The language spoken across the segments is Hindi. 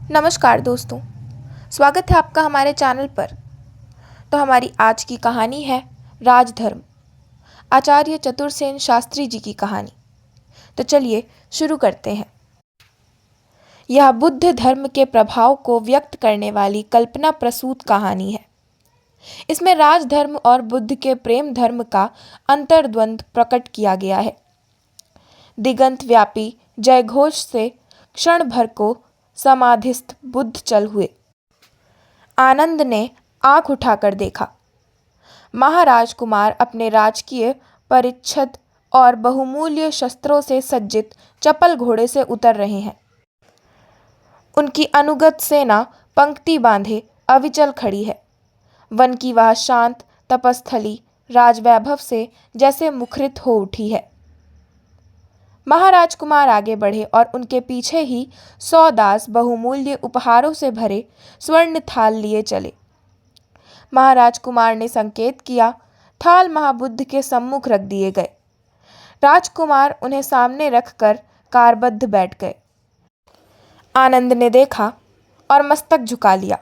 नमस्कार दोस्तों, स्वागत है आपका हमारे चैनल पर। तो हमारी आज की कहानी है राजधर्म, आचार्य चतुरसेन शास्त्री जी की कहानी। तो चलिए शुरू करते हैं। यह बुद्ध धर्म के प्रभाव को व्यक्त करने वाली कल्पना प्रसूत कहानी है। इसमें राजधर्म और बुद्ध के प्रेम धर्म का अंतर्द्वंद प्रकट किया गया है। दिगंत व्यापी जयघोष से क्षण भर को समाधिस्थ बुद्ध चल हुए। आनंद ने आंख उठाकर देखा। महाराज कुमार अपने राजकीय परिच्छद और बहुमूल्य शस्त्रों से सज्जित चपल घोड़े से उतर रहे हैं। उनकी अनुगत सेना पंक्ति बांधे अविचल खड़ी है। वन की वह शांत तपस्थली राजवैभव से जैसे मुखरित हो उठी है। महाराज कुमार आगे बढ़े और उनके पीछे ही 100 दास बहुमूल्य उपहारों से भरे स्वर्ण थाल लिए चले। महाराज कुमार ने संकेत किया, थाल महाबुद्ध के सम्मुख रख दिए गए। राजकुमार उन्हें सामने रखकर कारबद्ध बैठ गए। आनंद ने देखा और मस्तक झुका लिया।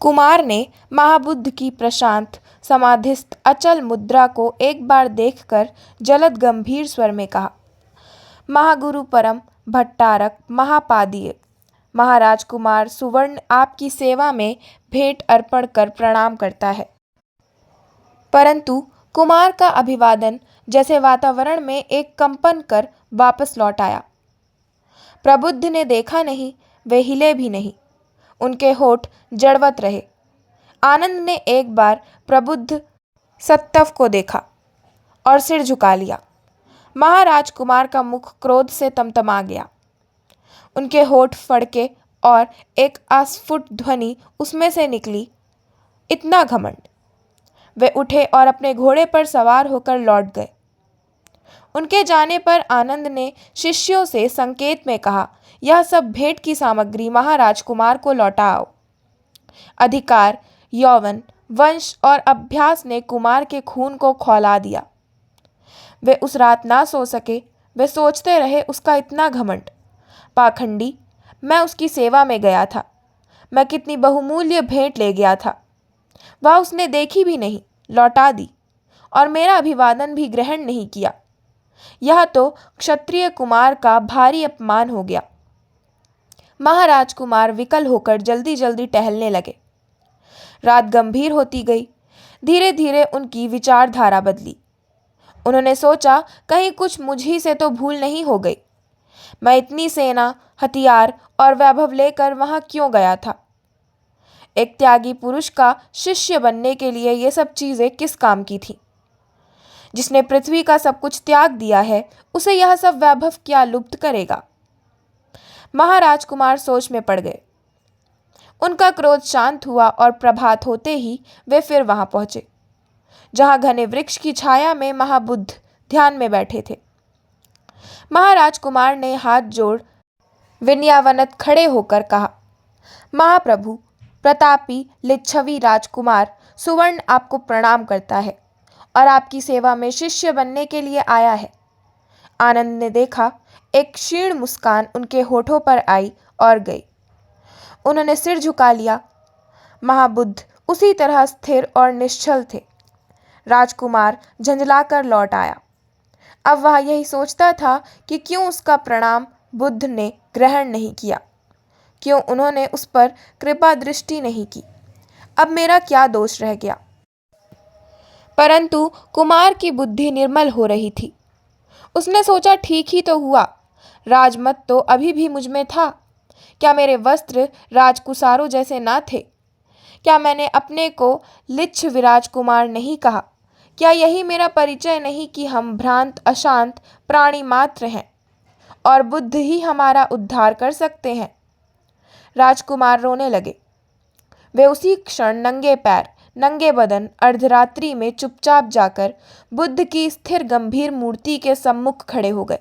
कुमार ने महाबुद्ध की प्रशांत समाधिस्थ अचल मुद्रा को एक बार देखकर जलद गंभीर स्वर में कहा, महागुरु परम भट्टारक महापादीय, महाराज कुमार सुवर्ण आपकी सेवा में भेंट अर्पण कर प्रणाम करता है। परंतु कुमार का अभिवादन जैसे वातावरण में एक कंपन कर वापस लौट आया। प्रबुद्ध ने देखा नहीं, वे हिले भी नहीं, उनके होठ जड़वत रहे। आनंद ने एक बार प्रबुद्ध सत्तव को देखा और सिर झुका लिया। महाराज कुमार का मुख क्रोध से तमतमा गया। उनके होठ फड़के और एक अस्फुट ध्वनि उसमें से निकली, इतना घमंड। वे उठे और अपने घोड़े पर सवार होकर लौट गए। उनके जाने पर आनंद ने शिष्यों से संकेत में कहा, यह सब भेंट की सामग्री महाराज कुमार को लौटाओ। अधिकार, यौवन, वंश और अभ्यास ने कुमार के खून को खौला दिया। वे उस रात ना सो सके। वे सोचते रहे, उसका इतना घमंड। पाखंडी, मैं उसकी सेवा में गया था। मैं कितनी बहुमूल्य भेंट ले गया था, वह उसने देखी भी नहीं, लौटा दी और मेरा अभिवादन भी ग्रहण नहीं किया। यह तो क्षत्रिय कुमार का भारी अपमान हो गया। महाराज कुमार विकल होकर जल्दी जल्दी टहलने लगे। रात गंभीर होती गई। धीरे धीरे उनकी विचारधारा बदली। उन्होंने सोचा, कहीं कुछ मुझ ही से तो भूल नहीं हो गई। मैं इतनी सेना, हथियार और वैभव लेकर वहां क्यों गया था? एक त्यागी पुरुष का शिष्य बनने के लिए ये सब चीजें किस काम की थी? जिसने पृथ्वी का सब कुछ त्याग दिया है, उसे यह सब वैभव क्या लुप्त करेगा? महाराज कुमार सोच में पड़ गए। उनका क्रोध शांत हुआ और प्रभात होते ही वे फिर वहां पहुंचे, जहां घने वृक्ष की छाया में महाबुद्ध ध्यान में बैठे थे। महाराज कुमार ने हाथ जोड़ विनयावनत खड़े होकर कहा, महाप्रभु, प्रतापी लिच्छवी राजकुमार सुवर्ण आपको प्रणाम करता है और आपकी सेवा में शिष्य बनने के लिए आया है। आनंद ने देखा, एक क्षीण मुस्कान उनके होठों पर आई और गई। उन्होंने सिर झुका लिया। महाबुद्ध उसी तरह स्थिर और निश्चल थे। राजकुमार झंझलाकर लौट आया। अब वह यही सोचता था कि क्यों उसका प्रणाम बुद्ध ने ग्रहण नहीं किया, क्यों उन्होंने उस पर कृपा दृष्टि नहीं की। अब मेरा क्या दोष रह गया? परंतु कुमार की बुद्धि निर्मल हो रही थी। उसने सोचा, ठीक ही तो हुआ, राजमत तो अभी भी मुझ में था। क्या मेरे वस्त्र राजकुसारों जैसे ना थे? क्या मैंने अपने को लिच्छ विराज कुमार नहीं कहा? क्या यही मेरा परिचय नहीं कि हम भ्रांत अशांत प्राणी मात्र हैं और बुद्ध ही हमारा उद्धार कर सकते हैं? राजकुमार रोने लगे। वे उसी क्षण नंगे पैर, नंगे बदन अर्धरात्रि में चुपचाप जाकर बुद्ध की स्थिर गंभीर मूर्ति के सम्मुख खड़े हो गए।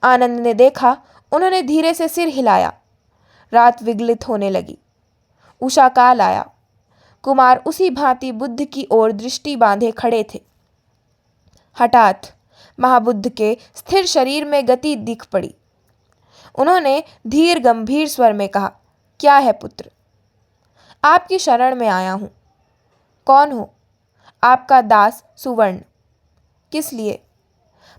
आनंद ने देखा, उन्होंने धीरे से सिर हिलाया। रात विगलित होने लगी। उषा काल आया। कुमार उसी भांति बुद्ध की ओर दृष्टि बांधे खड़े थे। हठात महाबुद्ध के स्थिर शरीर में गति दिख पड़ी। उन्होंने धीर गंभीर स्वर में कहा, क्या है पुत्र? आपकी शरण में आया हूं। कौन हो? आपका दास सुवर्ण। किस लिए?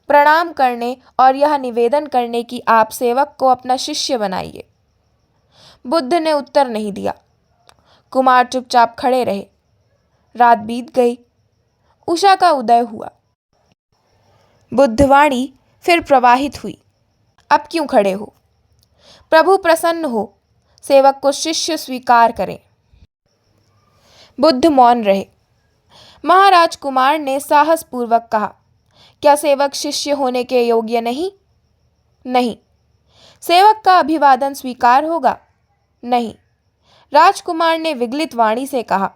प्रणाम करने और यह निवेदन करने की आप सेवक को अपना शिष्य बनाइए। बुद्ध ने उत्तर नहीं दिया। कुमार चुपचाप खड़े रहे। रात बीत गई। उषा का उदय हुआ। बुद्धवाणी फिर प्रवाहित हुई। अब क्यों खड़े हो? प्रभु प्रसन्न हो, सेवक को शिष्य स्वीकार करें। बुद्ध मौन रहे। महाराज कुमार ने साहसपूर्वक कहा, क्या सेवक शिष्य होने के योग्य नहीं? नहीं। सेवक का अभिवादन स्वीकार होगा? नहीं। राजकुमार ने विगलित वाणी से कहा,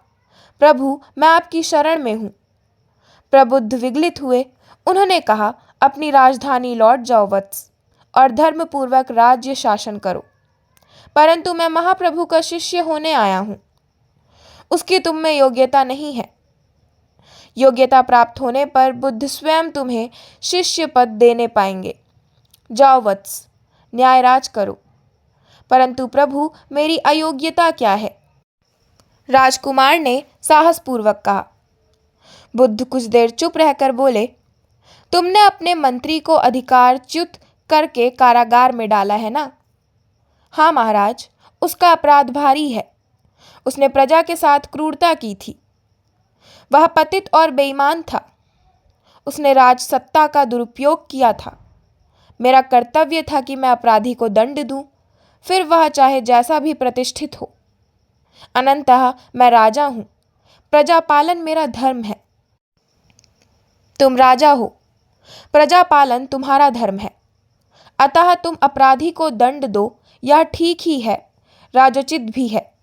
प्रभु मैं आपकी शरण में हूं। प्रबुद्ध विगलित हुए। उन्होंने कहा, अपनी राजधानी लौट जाओ वत्स और धर्मपूर्वक राज्य शासन करो। परंतु मैं महाप्रभु का शिष्य होने आया हूं। उसकी तुम में योग्यता नहीं है। योग्यता प्राप्त होने पर बुद्ध स्वयं तुम्हें शिष्य पद देने पाएंगे। जाओ वत्स, न्यायराज करो। परंतु प्रभु मेरी अयोग्यता क्या है? राजकुमार ने साहसपूर्वक कहा। बुद्ध कुछ देर चुप रहकर बोले, तुमने अपने मंत्री को अधिकारच्युत करके कारागार में डाला है ना? हाँ महाराज, उसका अपराध भारी है। उसने प्रजा के साथ क्रूरता की थी। वह पतित और बेईमान था। उसने राज सत्ता का दुरुपयोग किया था। मेरा कर्तव्य था कि मैं अपराधी को दंड दूं, फिर वह चाहे जैसा भी प्रतिष्ठित हो। अनंतः मैं राजा हूं। प्रजापालन मेरा धर्म है। तुम राजा हो, प्रजापालन तुम्हारा धर्म है। अतः तुम अपराधी को दंड दो, यह ठीक ही है, राजोचित भी है।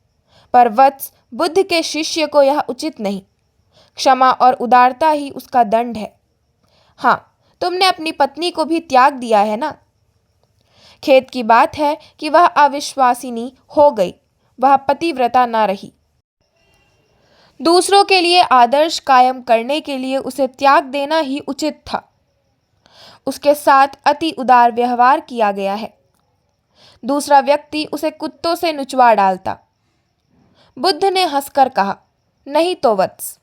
पर वत्स, बुद्ध के शिष्य को यह उचित नहीं। क्षमा और उदारता ही उसका दंड है। हाँ, तुमने अपनी पत्नी को भी त्याग दिया है ना? खेद की बात है कि वह अविश्वासिनी हो गई। वह पतिव्रता ना रही। दूसरों के लिए आदर्श कायम करने के लिए उसे त्याग देना ही उचित था। उसके साथ अति उदार व्यवहार किया गया है। दूसरा व्यक्ति उसे कुत्तों से नुचवा डालता। बुद्ध ने हंसकर कहा, नहीं तो वत्स,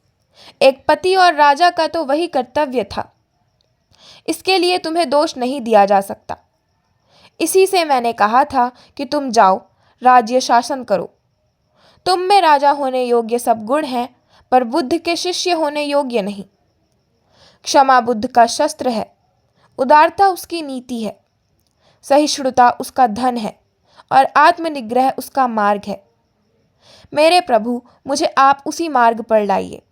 एक पति और राजा का तो वही कर्तव्य था। इसके लिए तुम्हें दोष नहीं दिया जा सकता। इसी से मैंने कहा था कि तुम जाओ, राज्य शासन करो। तुम में राजा होने योग्य सब गुण हैं, पर बुद्ध के शिष्य होने योग्य नहीं। क्षमा बुद्ध का शस्त्र है। उदारता उसकी नीति है। सहिष्णुता उसका धन है और आत्मनिग्रह उसका मार्ग है। मेरे प्रभु, मुझे आप उसी मार्ग पर लाइए।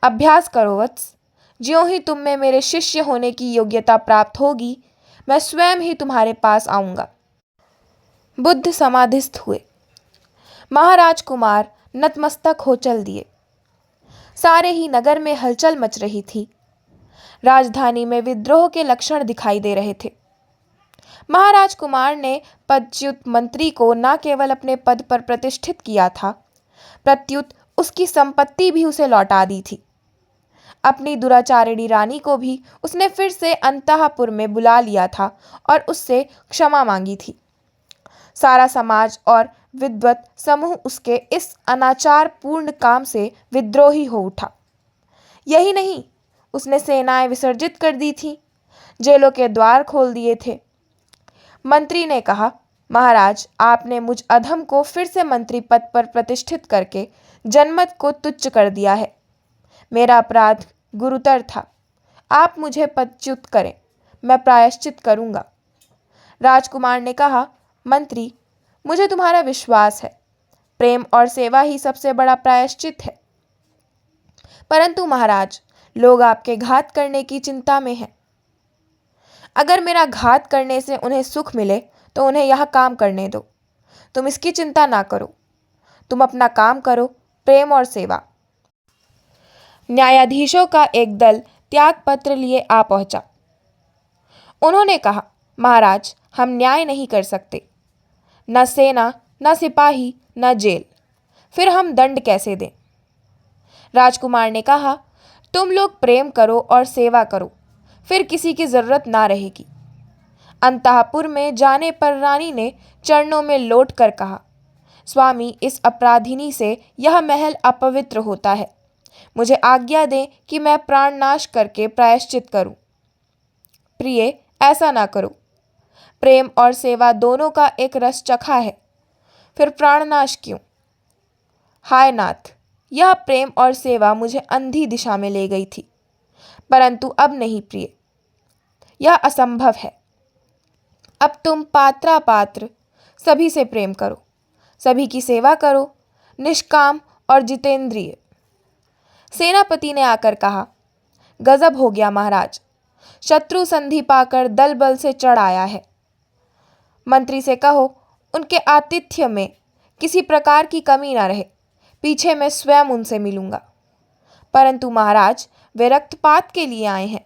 अभ्यास करो वत्स। ज्यों ही तुम में मेरे शिष्य होने की योग्यता प्राप्त होगी, मैं स्वयं ही तुम्हारे पास आऊंगा। बुद्ध समाधिस्थ हुए। महाराज कुमार नतमस्तक हो चल दिए। सारे ही नगर में हलचल मच रही थी। राजधानी में विद्रोह के लक्षण दिखाई दे रहे थे। महाराज कुमार ने पदच्युत मंत्री को न केवल अपने पद पर प्रतिष्ठित किया था, प्रत्युत उसकी संपत्ति भी उसे लौटा दी थी। अपनी दुराचारिणी रानी को भी उसने फिर से अंतःपुर में बुला लिया था और उससे क्षमा मांगी थी। सारा समाज और विद्वत समूह उसके इस अनाचार पूर्ण काम से विद्रोही हो उठा। यही नहीं, उसने सेनाएं विसर्जित कर दी थी, जेलों के द्वार खोल दिए थे। मंत्री ने कहा, महाराज, आपने मुझ अधम को फिर से मंत्री पद पर प्रतिष्ठित करके जनमत को तुच्छ कर दिया है। मेरा अपराध गुरुतर था। आप मुझे पदच्युत करें, मैं प्रायश्चित करूंगा। राजकुमार ने कहा, मंत्री, मुझे तुम्हारा विश्वास है। प्रेम और सेवा ही सबसे बड़ा प्रायश्चित है। परंतु महाराज, लोग आपके घात करने की चिंता में हैं। अगर मेरा घात करने से उन्हें सुख मिले तो उन्हें यह काम करने दो। तुम इसकी चिंता ना करो। तुम अपना काम करो, प्रेम और सेवा। न्यायाधीशों का एक दल त्याग पत्र लिए आ पहुंचा। उन्होंने कहा, महाराज, हम न्याय नहीं कर सकते। न सेना, न सिपाही, न जेल। फिर हम दंड कैसे दें? राजकुमार ने कहा, तुम लोग प्रेम करो और सेवा करो, फिर किसी की जरूरत ना रहेगी। अंतःपुर में जाने पर रानी ने चरणों में लौट कर कहा, स्वामी, इस अपराधिनी से यह महल अपवित्र होता है। मुझे आज्ञा दें कि मैं प्राण नाश करके प्रायश्चित करूं। प्रिय, ऐसा ना करो। प्रेम और सेवा दोनों का एक रस चखा है, फिर प्राणनाश क्यों? हाय नाथ, यह प्रेम और सेवा मुझे अंधी दिशा में ले गई थी, परंतु अब नहीं प्रिय, यह असंभव है। अब तुम पात्रापात्र सभी से प्रेम करो, सभी की सेवा करो, निष्काम और जितेंद्रिय। सेनापति ने आकर कहा, गजब हो गया महाराज, शत्रु संधि पाकर दल बल से चढ़ आया है। मंत्री से कहो उनके आतिथ्य में किसी प्रकार की कमी न रहे, पीछे मैं स्वयं उनसे मिलूंगा। परंतु महाराज, वे रक्तपात के लिए आए हैं।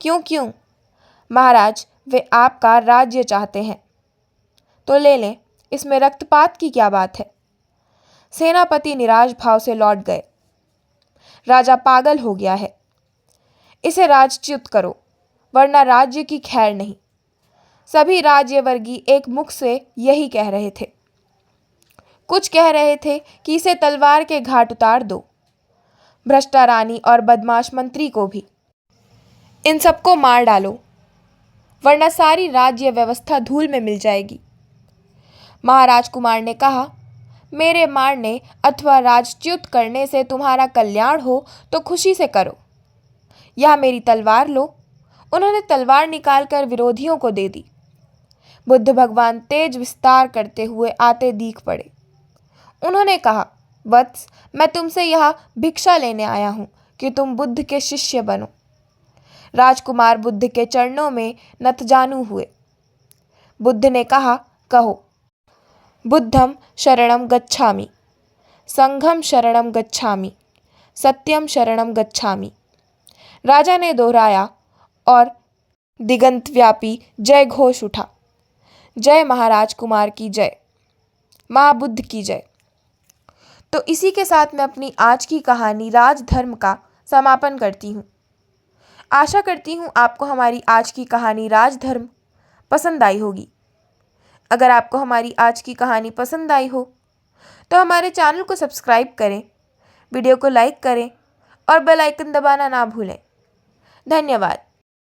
क्यों क्यों? महाराज, वे आपका राज्य चाहते हैं। तो ले लें, इसमें रक्तपात की क्या बात है? सेनापति निराश भाव से लौट गए। राजा पागल हो गया है, इसे राजच्युत करो, वरना राज्य की खैर नहीं। सभी राज्यवर्गी एक मुख से यही कह रहे थे। कुछ कह रहे थे कि इसे तलवार के घाट उतार दो, भ्रष्टा रानी और बदमाश मंत्री को भी। इन सबको मार डालो, वरना सारी राज्य व्यवस्था धूल में मिल जाएगी। महाराज कुमार ने कहा, मेरे मारने अथवा राजच्युत करने से तुम्हारा कल्याण हो तो खुशी से करो। यह मेरी तलवार लो। उन्होंने तलवार निकालकर विरोधियों को दे दी। बुद्ध भगवान तेज विस्तार करते हुए आते दिख पड़े। उन्होंने कहा, वत्स, मैं तुमसे यह भिक्षा लेने आया हूं कि तुम बुद्ध के शिष्य बनो। राजकुमार बुद्ध के चरणों में नतजानू हुए। बुद्ध ने कहा, कहो। बुद्धम शरणम गच्छामि, संघम शरणम गच्छामि, सत्यम शरणम गच्छामि। राजा ने दोहराया और दिगंतव्यापी जय घोष उठा। जय महाराज कुमार की जय, महाबुद्ध की जय। तो इसी के साथ मैं अपनी आज की कहानी राजधर्म का समापन करती हूँ। आशा करती हूँ आपको हमारी आज की कहानी राजधर्म पसंद आई होगी। अगर आपको हमारी आज की कहानी पसंद आई हो तो हमारे चैनल को सब्सक्राइब करें, वीडियो को लाइक करें और बेल आइकन दबाना ना भूलें। धन्यवाद।